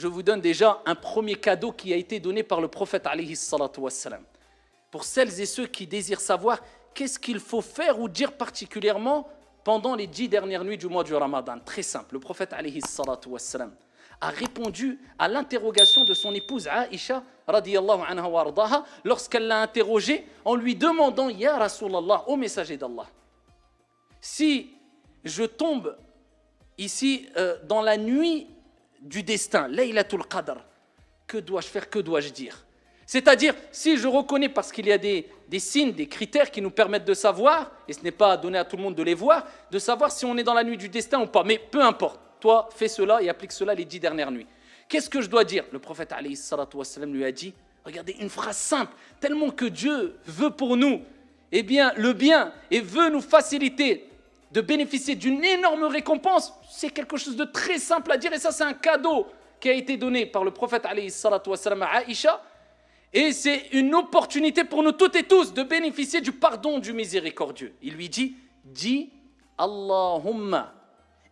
je vous donne déjà un premier cadeau qui a été donné par le prophète alayhi salatu wassalam. Pour celles et ceux qui désirent savoir qu'est-ce qu'il faut faire ou dire particulièrement pendant les 10 dernières nuits du mois du Ramadan. Très simple, le prophète alayhi salatu wassalam a répondu à l'interrogation de son épouse Aïcha radiyallahu anha wa ardaha lorsqu'elle l'a interrogé en lui demandant « Ya Rasulallah, ô messager d'Allah, si je tombe ici dans la nuit du destin, Laylatul Qadr, que dois-je faire, que dois-je dire ?» C'est-à-dire, si je reconnais, parce qu'il y a des signes, des critères qui nous permettent de savoir, et ce n'est pas donné à tout le monde de les voir, de savoir si on est dans la nuit du destin ou pas. Mais peu importe, toi, fais cela et applique cela les 10 dernières nuits. Qu'est-ce que je dois dire ? Le prophète alayhi salatu wassalam lui a dit, regardez, une phrase simple, tellement que Dieu veut pour nous eh bien, le bien et veut nous faciliter de bénéficier d'une énorme récompense, c'est quelque chose de très simple à dire, et ça c'est un cadeau qui a été donné par le prophète alayhi salatu wassalam à Aïcha. Et c'est une opportunité pour nous toutes et tous de bénéficier du pardon du miséricordieux. Il lui dit, dis Allahumma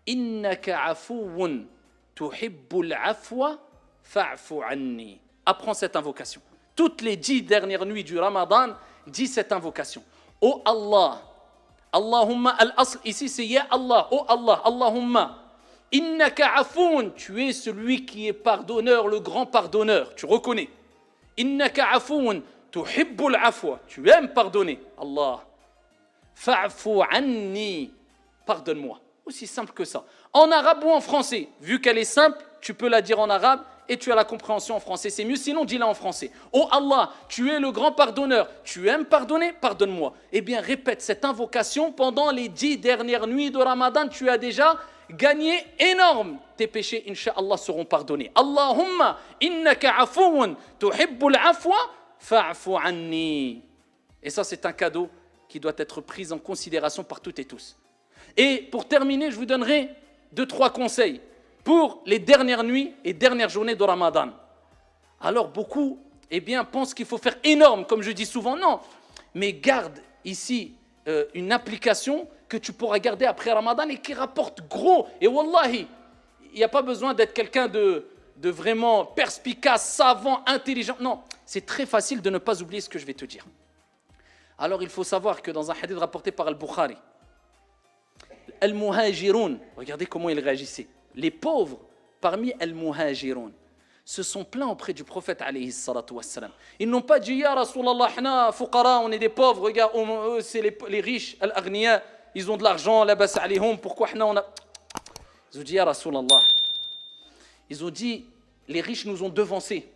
innaka afouun tuhibbul afwa fa'fu anni. Apprends cette invocation. Toutes les 10 dernières nuits du Ramadan, dis cette invocation. Oh Allah, Allahumma al-asl, ici c'est Ya Allah, oh Allah, Allahumma innaka afouun, tu es celui qui est pardonneur, le grand pardonneur, tu reconnais. Innaka afoun tuhibbul afwa, tu aimes pardonner. Allah, fa'fu anni, pardonne-moi. Aussi simple que ça. En arabe ou en français, vu qu'elle est simple, tu peux la dire en arabe et tu as la compréhension en français. C'est mieux, sinon dis-la en français. Oh Allah, tu es le grand pardonneur, tu aimes pardonner, pardonne-moi. Eh bien, répète cette invocation pendant les 10 dernières nuits de Ramadan. Tu as déjà gagné énorme. Tes péchés, incha'Allah, seront pardonnés. Allahumma innaka afouun tuhibbul afwa fa'fu anni. Et ça, c'est un cadeau qui doit être pris en considération par toutes et tous. Et pour terminer, je vous donnerai 2-3 conseils pour les dernières nuits et dernières journées de Ramadan. Alors, beaucoup pensent qu'il faut faire énorme, comme je dis souvent. Non, mais garde ici une application que tu pourras garder après Ramadan et qui rapporte gros. Et wallahi, il n'y a pas besoin d'être quelqu'un de vraiment perspicace, savant, intelligent. Non, c'est très facile de ne pas oublier ce que je vais te dire. Alors il faut savoir que dans un hadith rapporté par Al-Bukhari, Al-Muhajiroun, regardez comment il réagissait. Les pauvres parmi Al-Muhajiroun se sont plaints auprès du prophète alayhi salatu wassalam. Ils n'ont pas dit Ya Rasulallah, hna fuqara, on est des pauvres, regarde, c'est les riches, Al-Aghniya, ils ont de l'argent, la bas alayhum, pourquoi hna on a... Ils ont dit Ya Rasulallah. Ils ont dit les riches nous ont devancés.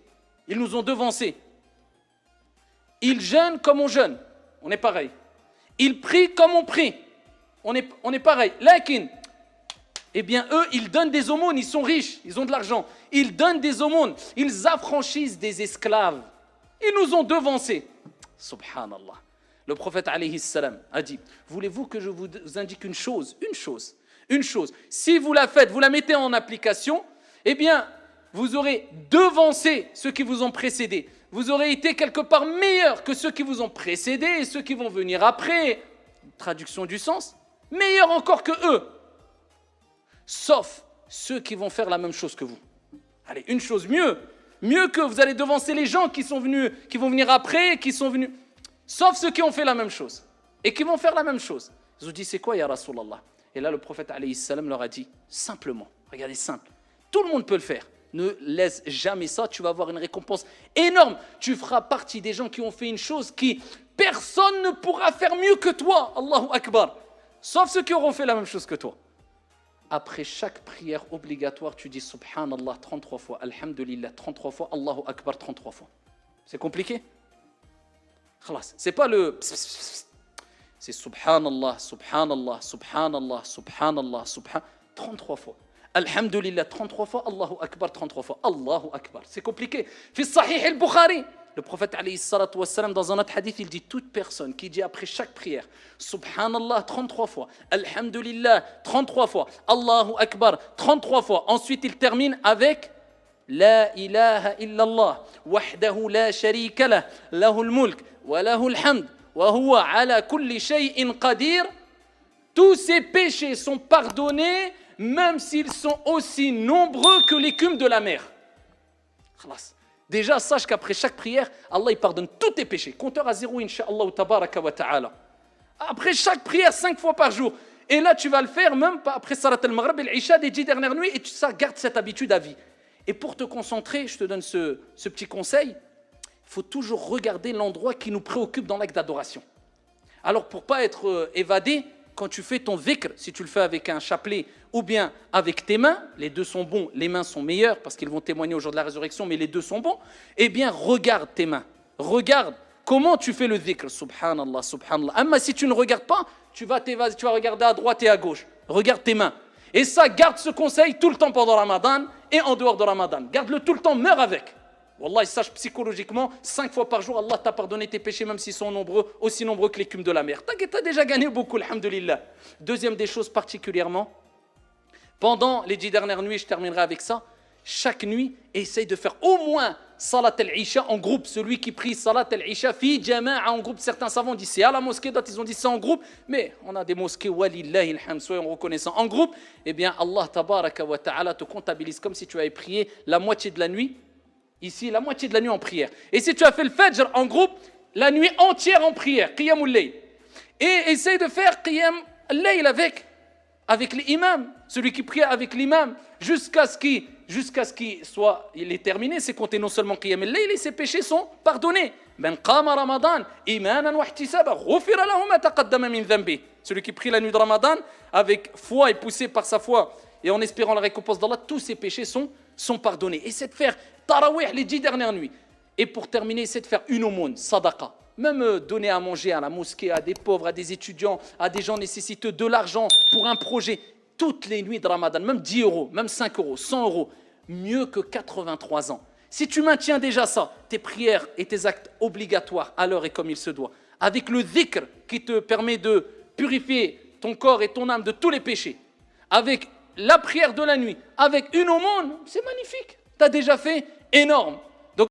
Ils nous ont devancés. Ils jeûnent comme on jeûne. On est pareil. Ils prient comme on prie. On est pareil. Lakin, eh bien, eux, ils donnent des aumônes, ils sont riches, ils ont de l'argent. Ils donnent des aumônes, ils affranchissent des esclaves. Ils nous ont devancés. Subhanallah. Le prophète alayhi salam a dit, voulez-vous que je vous indique une chose. Si vous la faites, vous la mettez en application, eh bien, vous aurez devancé ceux qui vous ont précédés. Vous aurez été quelque part meilleur que ceux qui vous ont précédés et ceux qui vont venir après. Traduction du sens, meilleur encore que eux. Sauf ceux qui vont faire la même chose que vous. Allez, une chose, mieux que vous allez devancer les gens qui vont venir après, qui sont venus. Sauf ceux qui ont fait la même chose et qui vont faire la même chose. Ils ont dit, c'est quoi, ya Rasulallah? Et là, le prophète alayhi salam leur a dit, simplement, regardez, simple, tout le monde peut le faire. Ne laisse jamais ça, tu vas avoir une récompense énorme. Tu feras partie des gens qui ont fait une chose qui personne ne pourra faire mieux que toi. Allahu Akbar. Sauf ceux qui auront fait la même chose que toi. Après chaque prière obligatoire, tu dis Subhanallah 33 fois, Alhamdulillah 33 fois, Allahu Akbar 33 fois. C'est compliqué? Khalas. C'est pas le... C'est Subhanallah, Subhanallah, Subhanallah, Subhanallah, Subhanallah, 33 fois. Alhamdulillah 33 fois, Allahu Akbar 33 fois, Allahu Akbar. C'est compliqué. Fi Sahih al-Bukhari, le prophète alayhi salatu wassalam, dans un autre hadith, il dit toute personne qui dit après chaque prière Subhanallah 33 fois, Alhamdulillah 33 fois, Allahu Akbar 33 fois. Ensuite, il termine avec La ilaha illallah, wahdahu la sharika lah, lahul mulk, wa lahul hamd, wa huwa ala kulli shay'in qadir. Tous ces péchés sont pardonnés, même s'ils sont aussi nombreux que l'écume de la mer. Khalas. Déjà, sache qu'après chaque prière, Allah il pardonne tous tes péchés. Compteur à zéro, incha'Allah tabaraka wa ta'ala. Après chaque prière, 5 fois par jour. Et là, tu vas le faire même après Salat al-Maghrib et l'Isha des 10 dernières nuits, et tu gardes cette habitude à vie. Et pour te concentrer, je te donne ce petit conseil, il faut toujours regarder l'endroit qui nous préoccupe dans l'acte d'adoration. Alors, pour ne pas être évadé, quand tu fais ton dhikr, si tu le fais avec un chapelet ou bien avec tes mains, les deux sont bons, les mains sont meilleures parce qu'ils vont témoigner au jour de la résurrection, mais les deux sont bons, eh bien, regarde tes mains, regarde comment tu fais le dhikr, subhanallah, subhanallah. Mais si tu ne regardes pas, tu vas regarder à droite et à gauche, regarde tes mains. Et ça, garde ce conseil tout le temps pendant Ramadan et en dehors de Ramadan. Garde-le tout le temps, meurs avec. Wallah, sache psychologiquement, 5 fois par jour, Allah t'a pardonné tes péchés, même s'ils sont nombreux, aussi nombreux que l'écume de la mer. T'as déjà gagné beaucoup, alhamdulillah. Deuxième des choses particulièrement, pendant les 10 dernières nuits, je terminerai avec ça, chaque nuit, essaye de faire au moins Salat al-Isha en groupe. Celui qui prie Salat al-Isha, fi jama'a en groupe. Certains savants disent c'est à la mosquée, d'autres ils ont dit ça en groupe. Mais on a des mosquées, walillahi alhamd, soyons reconnaissants, en groupe. Eh bien, Allah tabaraka wa ta'ala te comptabilise comme si tu avais prié la moitié de la nuit. Ici, la moitié de la nuit en prière. Et si tu as fait le Fajr en groupe, la nuit entière en prière, Qiyamul Layl. Et essaye de faire Qiyam al-Layl avec l'imam, celui qui prie avec l'imam, jusqu'à ce qu'il soit, il est terminé, c'est compté non seulement Qiyam al-Layl, et ses péchés sont pardonnés. Man qama Ramadan, imanan wa ihtisaba, ghufira lahu ma taqaddama min dhanbi. Celui qui prie la nuit de Ramadan, avec foi et poussé par sa foi, et en espérant la récompense d'Allah, tous ses péchés sont pardonnés. Essaie de faire Tarawih les 10 dernières nuits. Et pour terminer, essaie de faire une aumône, sadaqa. Même donner à manger à la mosquée, à des pauvres, à des étudiants, à des gens nécessiteux de l'argent pour un projet. Toutes les nuits de Ramadan, même 10 euros, même 5 euros, 100 euros, mieux que 83 ans. Si tu maintiens déjà ça, tes prières et tes actes obligatoires à l'heure et comme il se doit, avec le dhikr qui te permet de purifier ton corps et ton âme de tous les péchés, avec la prière de la nuit, avec une aumône, c'est magnifique. Tu as déjà fait énorme.